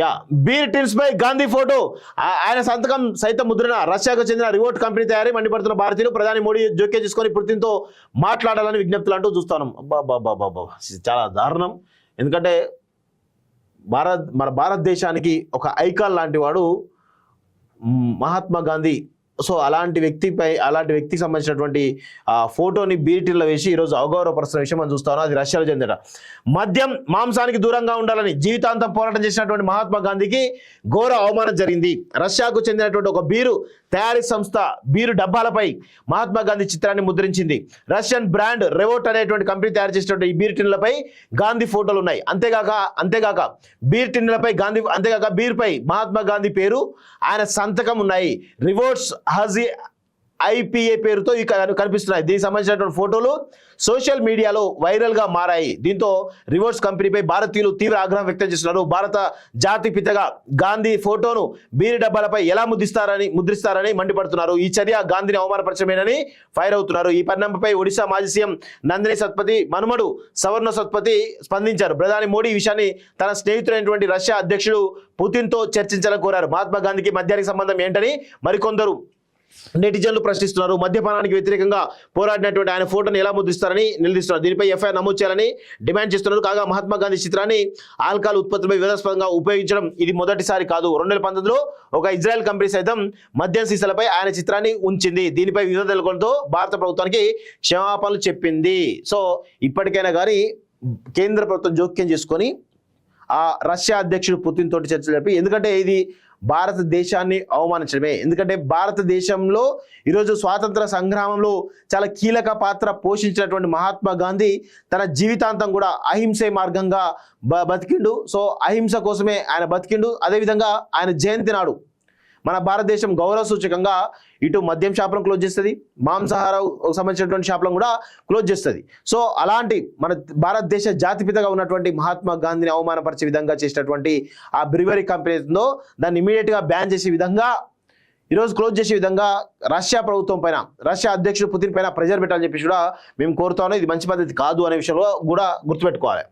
Yeah beer టిల్స్ పై Gandhi photo ఆయన సంతకం సైతం ముద్రణ రష్యాకు చెందిన రివోట్ కంపెనీ తయారీ మండిపడుతున్న భారతీయులు ప్రధాని మోడీ జోక్యం చేసుకొని పుతిన్తో మాట్లాడాలని విజ్ఞప్తులు అంటూ చూస్తాను. అబ్బా చాలా దారుణం. ఎందుకంటే మన భారతదేశానికి ఒక ఐకాన్ లాంటి వాడు మహాత్మా గాంధీ. సో అలాంటి వ్యక్తికి సంబంధించినటువంటి ఫోటోని బీటీలో వేసి ఈరోజు అవగౌరవపరుస్తున్న విషయం మనం చూస్తాను. అది రష్యాలో చెందిన మద్యం మాంసానికి దూరంగా ఉండాలని జీవితాంతం పోరాటం చేసినటువంటి మహాత్మా గాంధీకి ఘోర అవమానం జరిగింది. రష్యాకు చెందినటువంటి ఒక బీరు తయారీ సంస్థ బీరు డబ్బాలపై మహాత్మా గాంధీ చిత్రాన్ని ముద్రించింది. రష్యన్ బ్రాండ్ రెవోట్ అనేటువంటి కంపెనీ తయారు చేసినటువంటి ఈ బీర్ టిన్లపై గాంధీ ఫోటోలు ఉన్నాయి. అంతేగాక బీర్ పై మహాత్మా గాంధీ పేరు, ఆయన సంతకం ఉన్నాయి. రివోట్స్ హజీ ఐపీఏ పేరుతో కనిపిస్తున్నాయి. దీనికి సంబంధించినటువంటి ఫోటోలు సోషల్ మీడియాలో వైరల్ గా మారాయి. దీంతో రివోట్స్ కంపెనీపై భారతీయులు తీవ్ర ఆగ్రహం వ్యక్తం చేస్తున్నారు. భారత జాతి పితగా గాంధీ ఫోటోను బీరు డబ్బాలపై ఎలా ముద్రిస్తారని మండిపడుతున్నారు. ఈ చర్య గాంధీని అవమానపరచమేనని ఫైర్ అవుతున్నారు. ఈ పరిణామంపై ఒడిశా మాజీ సీఎం నందిని సత్పతి మనుమడు సవర్ణ సత్పతి స్పందించారు. ప్రధాని మోడీ ఈ విషయాన్ని తన స్నేహితుడైనటువంటి రష్యా అధ్యక్షుడు పుతిన్తో చర్చించాలని కోరారు. మహాత్మా గాంధీకి మద్యానికి సంబంధం ఏంటని మరికొందరు నెటిజన్లు ప్రశ్నిస్తున్నారు. మద్యపానానికి వ్యతిరేకంగా పోరాడినటువంటి ఆయన ఫోటోని ఎలా ముద్రిస్తారని నిలదీస్తున్నారు. దీనిపై ఎఫ్ఐఆర్ నమోదు చేయాలని డిమాండ్ చేస్తున్నారు. కాగా మహాత్మా గాంధీ చిత్రాన్ని ఆల్కహాల్ ఉత్పత్తులపై వివాదాస్పదంగా ఉపయోగించడం ఇది మొదటిసారి కాదు. 2019లో ఒక ఇజ్రాయెల్ కంపెనీ సైతం మద్యం సీసాలపై ఆయన చిత్రాన్ని ఉంచింది. దీనిపై వివాదం నెలకొనడంతో భారత ప్రభుత్వానికి క్షమాపణలు చెప్పింది. సో ఇప్పటికైనా కానీ కేంద్ర ప్రభుత్వం జోక్యం చేసుకొని ఆ రష్యా అధ్యక్షుడు పుతిన్ తోటి చర్చలు జరిపి, ఎందుకంటే ఇది భారతదేశాన్ని అవమానించడమే. ఎందుకంటే భారతదేశంలో ఈరోజు స్వాతంత్ర సంగ్రామంలో చాలా కీలక పాత్ర పోషించినటువంటి మహాత్మా గాంధీ తన జీవితాంతం కూడా అహింసే మార్గంగా బతికిండు. సో అహింస కోసమే ఆయన బతికిండు. అదేవిధంగా ఆయన జయంతి నాడు మన భారతదేశం గౌరవ సూచకంగా ఇటు మద్యం షాపులను క్లోజ్ చేస్తుంది, మాంసాహారం సంబంధించినటువంటి షాపులను కూడా క్లోజ్ చేస్తుంది. సో అలాంటి మన భారతదేశ జాతిపితగా ఉన్నటువంటి మహాత్మా గాంధీని అవమానపరిచే విధంగా చేసినటువంటి ఆ బ్రివరీ కంపెనీ ఉందో దాన్ని ఇమీడియట్గా బ్యాన్ చేసే విధంగా, ఈరోజు క్లోజ్ చేసే విధంగా రష్యా ప్రభుత్వం పైన, రష్యా అధ్యక్షుడు పుతిన్ పైన ప్రెజర్ పెట్టాలని చెప్పి కూడా మేము కోరుతాను. ఇది మంచి పద్ధతి కాదు అనే విషయంలో కూడా గుర్తుపెట్టుకోవాలి.